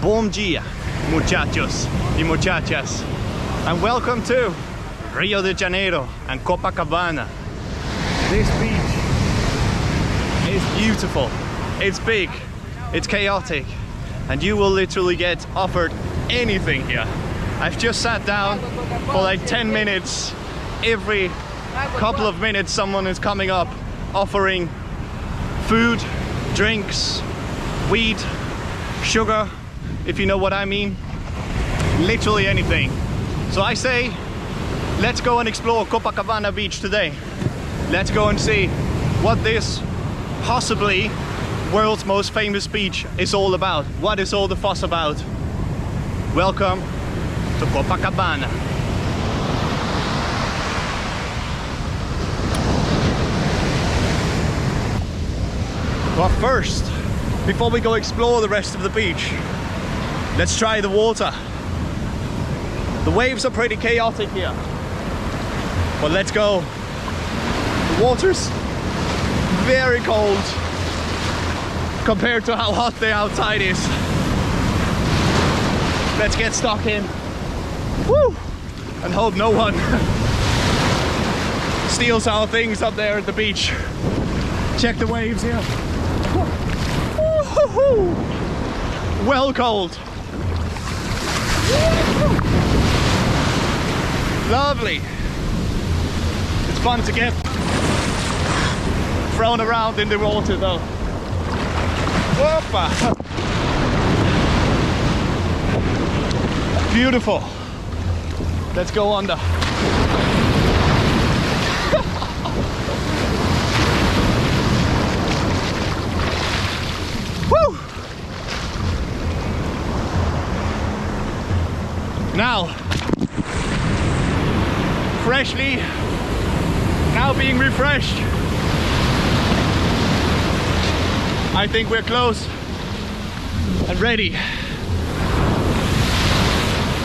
Bom dia, muchachos y muchachas, and welcome to Rio de Janeiro and Copacabana. This beach is beautiful, it's big, it's chaotic, and you will literally get offered anything here. I've just sat down for like 10 minutes. Every couple of minutes someone is coming up offering food, drinks, weed, sugar, if you know what I mean. Literally anything. So I say, let's go and explore Copacabana beach today. Let's go and see what this possibly world's most famous beach is all about. What is all the fuss about? Welcome to Copacabana. But first, before we go explore the rest of the beach, let's try the water. The waves are pretty chaotic here, but let's go. The water's very cold compared to how hot the outside is. Let's get stuck in. Woo! And hope no one steals our things up there at the beach. Check the waves here. Well cold. Lovely. It's fun to get thrown around in the water though. Whoopa. Beautiful. Let's go under. Woo! Now, now being refreshed, I think we're close and ready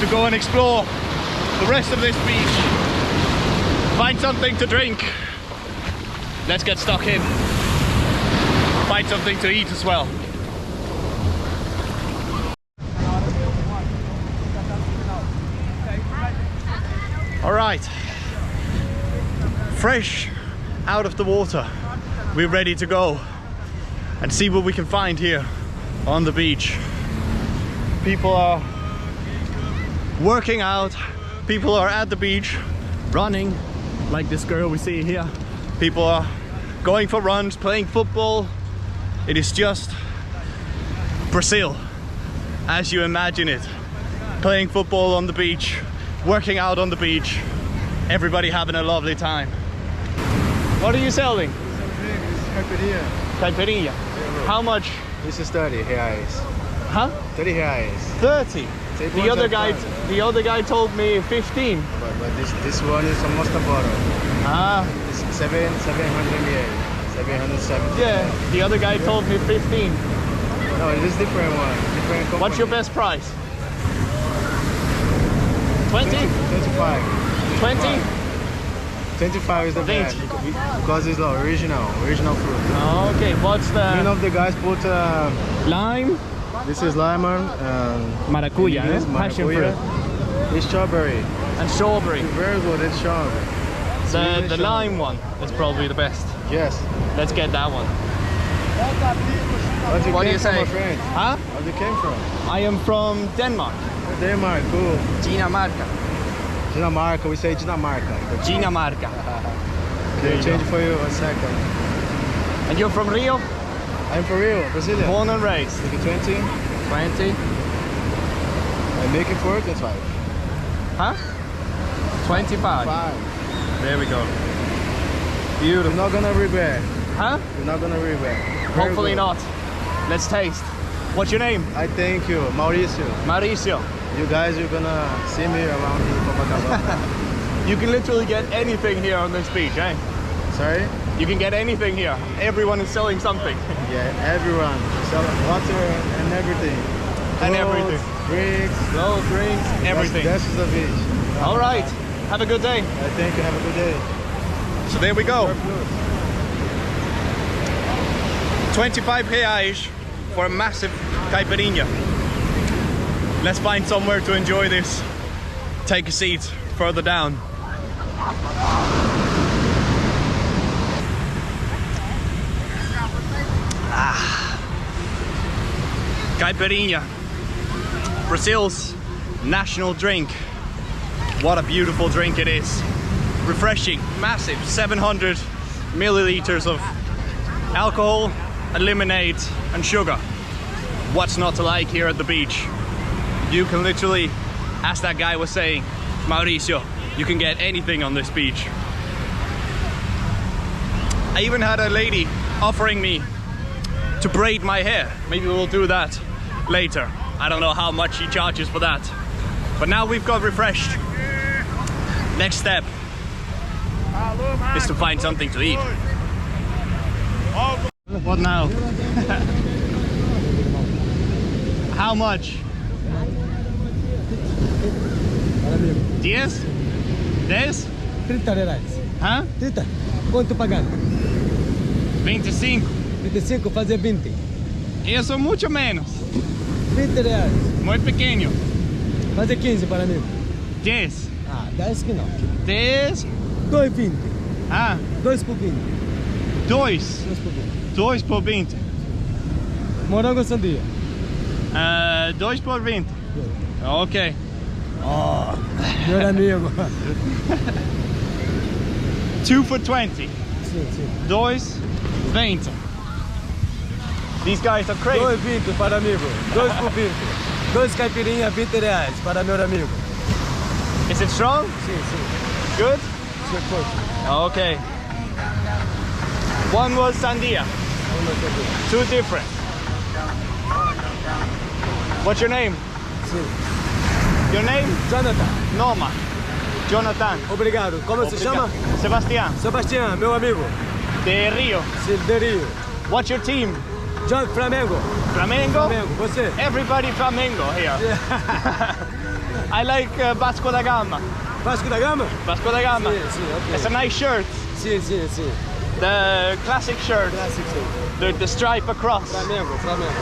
to go and explore the rest of this beach. Find something to drink. Let's get stuck in. Find something to eat as well. All right, fresh out of the water, we're ready to go and see what we can find here on the beach. People are working out, people are at the beach running, like this girl we see here. People are going for runs, playing football. It is just Brazil as you imagine it. Playing football on the beach, working out on the beach, everybody having a lovely time. What are you selling? Caipirinha. Caipirinha. How much? This is 30 reais. Huh? 30 reais. 30. The other guy told me 15. But this one is almost a bottle. Ah. It's 700 ml. 770. Yeah. The other guy told me 15. No, it is different one. Different company. What's your best price? 20? 25. 20? 25 is the best because it's the original fruit. Oh, okay. What's the? Many of the guys put lime. This is lemon. Maracuja, passion fruit. It's strawberry. And strawberry. It's very good. It's strawberry. The lime one is probably the best. Yes. Let's get that one. What do you say? Huh? Where you came from? I am from Denmark. Denmark, cool. Dinamarca. Dinamarca, we say Dinamarca. Dinamarca. Okay, change for you 1 second. And you're from Rio? I'm from Rio, Brazilian. Born and raised. Make it 20. 20. I make it for 25. Huh? 25. 5. There we go. Beautiful. You're not gonna regret. Huh? You're not gonna regret. Hopefully not. Let's taste. What's your name? I thank you, Mauricio. Mauricio. You guys, you're gonna see me around in Copacabana. You can literally get anything here on this beach, eh? Sorry? You can get anything here. Everyone is selling something. Yeah, everyone. Selling water and everything. And Clothes, everything. Drinks. Clothes, drinks, everything. This is the beach. All right. Have a good day. I thank you. Have a good day. So there we go. 25 reais for a massive caipirinha. Let's find somewhere to enjoy this. Take a seat further down. Caipirinha, Brazil's national drink. What a beautiful drink it is. Refreshing, massive, 700 milliliters of alcohol, and lemonade and sugar. What's not to like here at the beach? You can literally, as that guy was saying, Mauricio, you can get anything on this beach. I even had a lady offering me to braid my hair. Maybe we'll do that later. I don't know how much she charges for that. But now we've got refreshed. Next step is to find something to eat. What now? How much? 10? 10? 30 reais. Hã? 30. Quanto pagar? 25. 25, fazer 20. Isso muito menos. 20 reais. Muito pequeno. Fazer 15 para mim. 10. Ah, 10 que não. 10. 2,20. Ah, 2 por 20. 2. 2 por 20. 2 por 20. Morango ou sandia? 2 por 20. Ok. Oh, meu amigo. 2 for 20. Sim, sim. 2, 20. These guys are crazy. 2,20 para amigo. 2 por 20. 2 caipirinha, 20 reais para meu amigo. Is it strong? Sim, sim. Good? Sim, forte. Okay. One was sandia. Two different. What's your name? Sim. Your name? Jonathan. Norma. Jonathan. Obrigado. Como se chama? Sebastián. Sebastián, meu amigo. De Rio. Sim, de Rio. What's your team? John Flamengo. Flamengo? Flamengo, você? Everybody Flamengo here. I like Vasco da Gama. Vasco da Gama? Vasco da Gama. Sim, sim, ok. It's a nice shirt. Sim, sim, sim. The classic shirt. Classic, sim. The stripe across. Flamengo, Flamengo.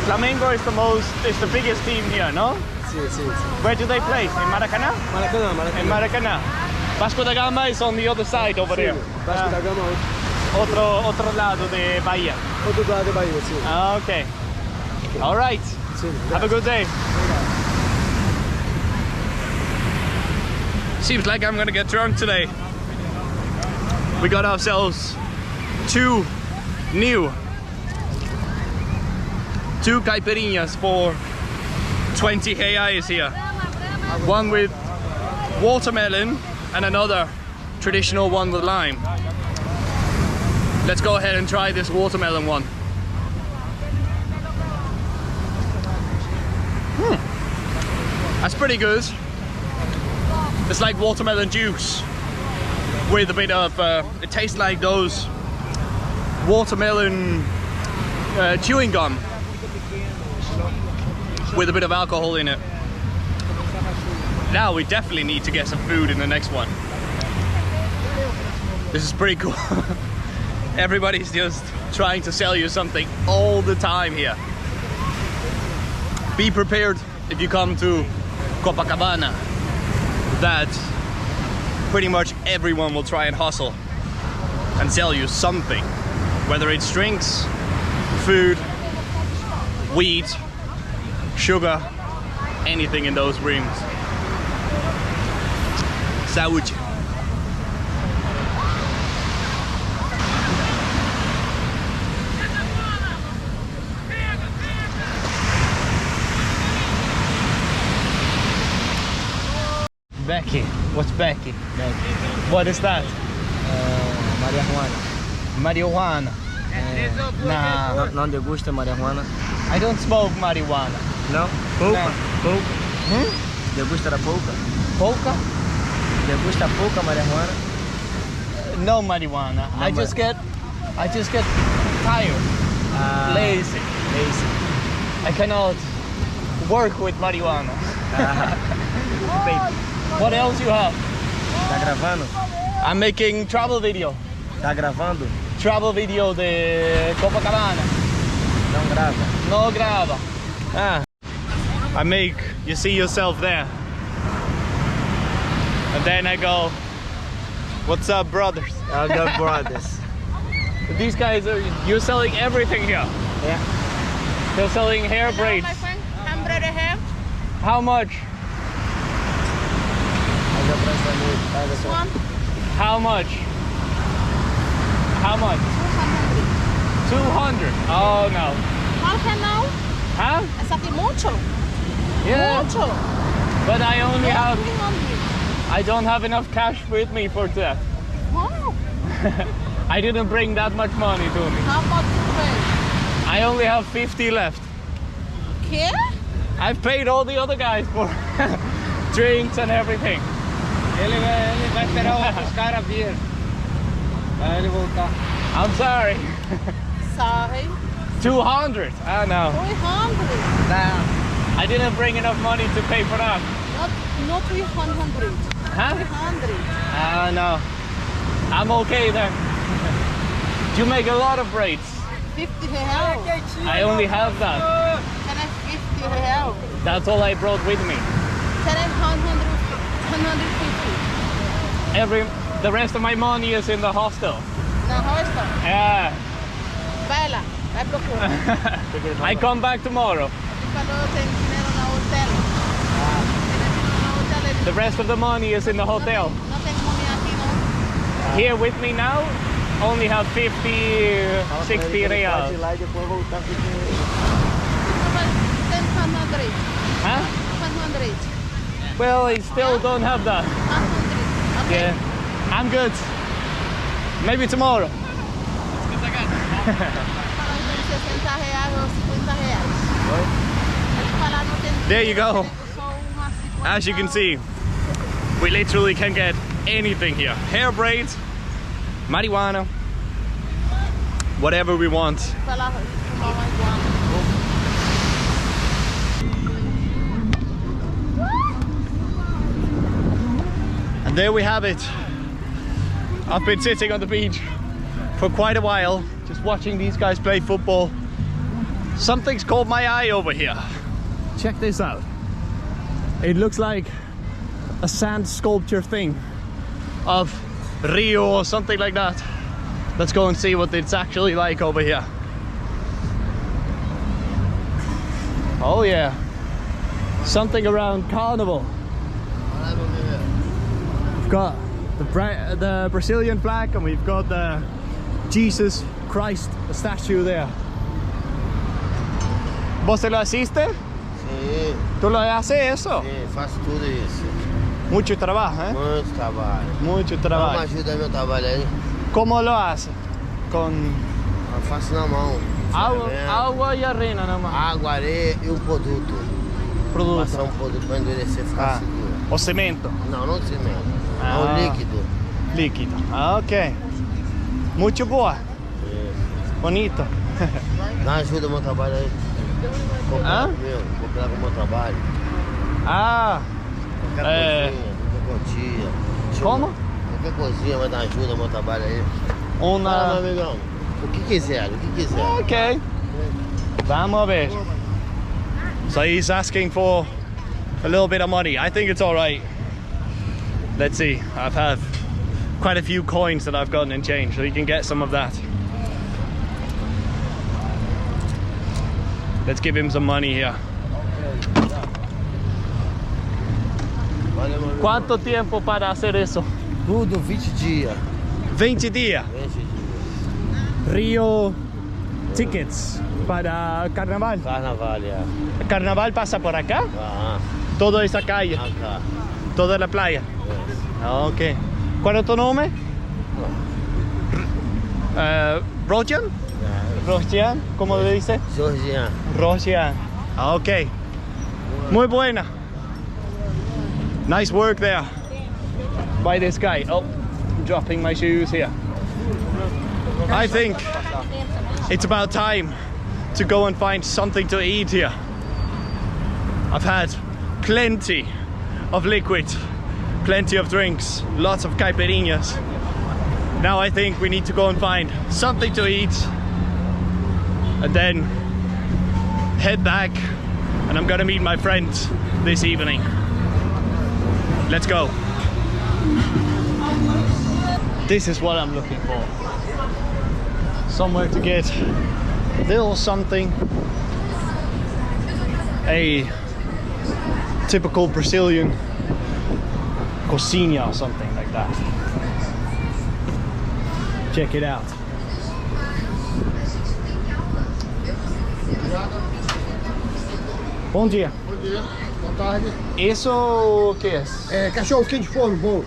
Flamengo is the biggest team here, no? Sim, sim, sim. Where do they play? In Maracanã? Maracanã, In Maracanã. Maracanã. Vasco da Gama is on the other side over there. Vasco da Gama, Otro lado de Bahia. outro lado da Bahia, sim. Okay. All right. Sim. Have a good day. Seems like I'm gonna get drunk today. We got ourselves two caipirinhas for 20 reais here. One with watermelon and another traditional one with lime. Let's go ahead and try this watermelon one. That's pretty good. It's like watermelon juice with a bit of, it tastes like those watermelon chewing gum with a bit of alcohol in it. Now we definitely need to get some food in the next one. This is pretty cool. Everybody's just trying to sell you something all the time here. Be prepared if you come to Copacabana that pretty much everyone will try and hustle and sell you something, whether it's drinks, food, weed, sugar, anything in those rooms. Saúde. Becky. What's Becky? Becky. What is that? Marihuana. Marijuana. Nah, Não degusta marihuana? I don't smoke marijuana. Não? Pouca? Não. Pouca? Hmm? Degusta da pouca? Polka? Degusta pouca marihuana? No marijuana. No I just get tired, lazy. I cannot work with marijuana. What else you have? Tá gravando? I'm making travel video. Tá gravando? Travel video de Copacabana. Não grava. No grava. Ah. I make you see yourself there. And then I go, what's up, brothers? I got brothers. These guys are, you're selling everything here. Yeah. They're selling hair braids. My friend, 100 a hair. How much? This one, How much? How much? 200. 200. Oh no. How can now? Huh? Essa aqui mucho. Yeah. Mucho. But I only have, 300. I don't have enough cash with me for that. Oh, I didn't bring that much money to me. how much you pay? I only have 50 left. Que? I've paid all the other guys for drinks and everything. Ele vai esperar os caras vir. Aí ele voltar. I'm sorry. Sorry. 200. I know. 300. I didn't bring enough money to pay for that. Not 300. Huh? 300. No. I'm okay then. You make a lot of braids. 50 real. I only have that. Can I 50 real? That's all I brought with me. Can I 150? The rest of my money is in the hostel. Na hostel? Yeah. Vai lá, vai procurar. I come back tomorrow. Ele falou tem dinheiro na hotel. Tem dinheiro na hotel. Ele The rest of the money is in the hotel. não tem money aqui não. Here with me now, only have 50, 60 reals. Pode ir lá e depois voltar com o dinheiro. Tem 100. Huh? 100. Well, I still don't have that. 100. Okay. Yeah. I'm good. Maybe tomorrow. Falando de 60 reais ou 50 reais. Ele falar não tem There you go. só uma 50. As you can see, we literally can get anything here. Hair braids, marijuana, whatever we want. Falar fumar uma iguana. And there we have it. I've been sitting on the beach for quite a while, just watching these guys play football. Something's caught my eye over here. Check this out. It looks like a sand sculpture thing of Rio or something like that. Let's go and see what it's actually like over here. Oh yeah, something around carnival. We've got the Brazilian flag and we've got the Jesus Christ statue there. ¿Vos lo hiciste? Sim, ¿Tú lo haces eso? sim, faço tudo isso. Mucho trabajo, ¿eh? Muito trabalho. Mucho Dá uma trabajo. ajuda meu trabalho aí. ¿Cómo lo haces? Con Eu faço na mão. agua y arena nomás. Água, areia e um produto. Passar Producto. um produto para endurecer e ficar Ah. seguro. O cemento. Não cimento. É Ah. um líquido. Líquido. Ah, ok. Muito boa. Bonito. Dá ajuda meu trabalho aí. Hã? Cooperar com o meu trabalho. Ah, Qualquer coisinha, qualquer quantia. como? Qualquer coisinha vai dar ajuda ao meu trabalho aí. Fala, meu Uma... amigão. O que quiser, o que quiser. Ok. Vamos a ver. So he's asking for a little bit of money. I think it's all right. Let's see. I've had quite a few coins that I've gotten in change, so you can get some of that. Let's give him some money here. Valeu, meu amigo. ¿Cuánto tiempo para hacer eso? Tudo 20 dias. 20 días. 20 dias. Río tickets para carnaval. Carnaval, é. ¿Carnaval pasa por acá? Ah, Toda esa calle, acá. toda la playa. Ok. ¿Cuál es tu nombre? Rojan? Rojan, ¿cómo le dice? Jorginho. Rojan. Ok. Muy buena. Nice work there by this guy. Oh, I'm dropping my shoes here. I think it's about time to go and find something to eat here. I've had plenty of liquid, plenty of drinks, lots of caipirinhas. Now I think we need to go and find something to eat and then head back and I'm gonna meet my friends this evening. Let's go. This is what I'm looking for. Somewhere to get a little something. A typical Brazilian cozinha or something like that. Check it out. Bom dia. Bom dia, boa tarde. Isso o que é? É cachorro quente de forno bom.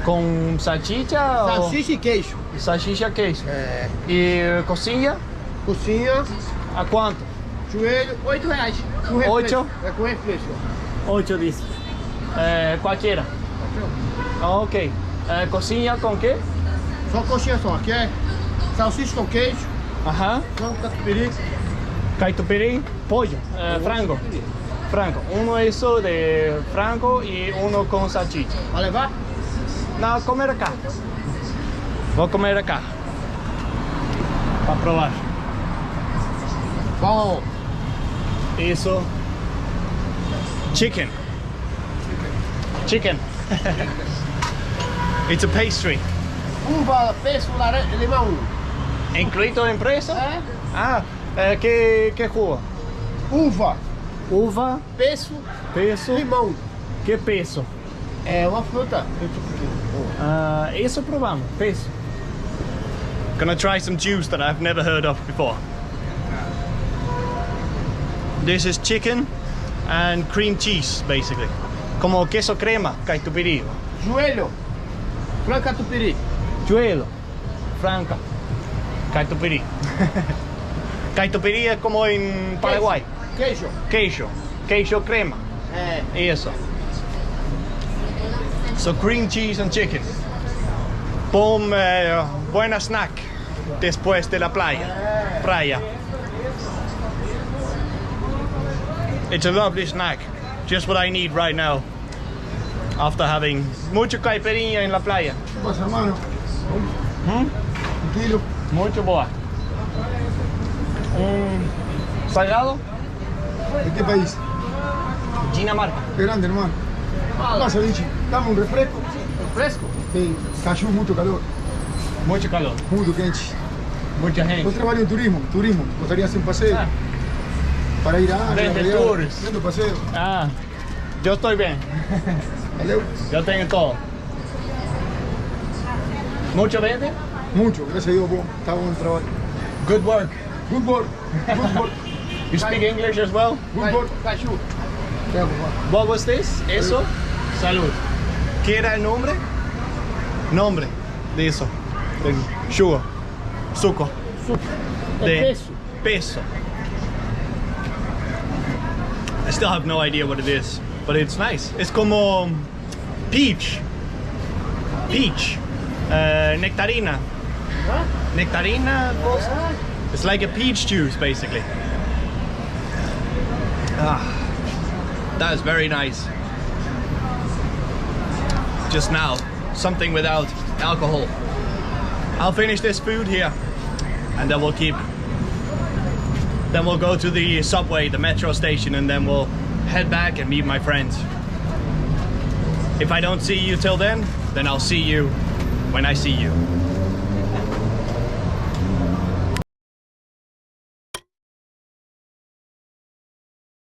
Com salsicha ou... Salsicha e queijo. Salsicha, queijo. É. E cozinha? Cozinha, A quanto? joelho, R$8. Com refresco. 8? É com refresco. 8 disse. Qualquer. Ok. Cozinha com que? Só coxinha só. Aqui é salsicha com queijo, Aham. frango catupiry. Catupiry, pollo, frango. Frango. Uno eso de frango y uno con salchicha. Vai levar? No, comer acá. Vou comer acá. Para probar. Bom. Eso. Chicken. Chicken. It's a pastry. Uva, peixe, laranja, limão. Incluido en preço? É? Ah, que rua? Uva, Uva, peso, peso. limão. Que peso? É uma fruta. Isso provamos, peso. Gonna try some juice that I've never heard of before. This is chicken and cream cheese, basically. Como queso crema, catupiry. Joelho, frango catupiry. Joelho, franca, catupiry. Catupiry es como en Paraguay. Queijo. Queijo, queijo crema. É. Eso. So cream cheese and chicken. Boom, buena snack después de la playa. Playa. It's a lovely snack. Just what I need right now. After having mucho caipirinha en la playa. Passa, hermano. ¿Mm? Kilo. Muito boa. Salgado, ¿De qué país? Dinamarca. Qué grande, hermano. Pasa, Vichy. Dame un refresco. Fresco. Tem. Cachorro, muito calor. Muito calor. Muito quente. Mucha Eu gente. trabalho em turismo. Turismo. Gostaria de hacer un paseo. Ah. Para ir a Vende África. tours. Vendo paseo. Ah, yo estoy bien. Valeu. Yo tengo todo. Mucho vende. Mucho. Gracias a Dios, bom. Está bom o trabalho. Good work. Good work. Good work. You speak English as well? Good work. Cachorro. What was this? Eso. Salud. ¿Qué era el nombre? Nombre de eso. De sugar. Suco. De peso. peso. I still have no idea what it is, but it's nice. It's como peach. Peach. Nectarina. Nectarina. It's like a peach juice, basically. Ah, that is very nice. Just now, something without alcohol. I'll finish this food here, and then we'll go to the subway, the metro station, and then we'll head back and meet my friends. If I don't see you till then I'll see you when I see you.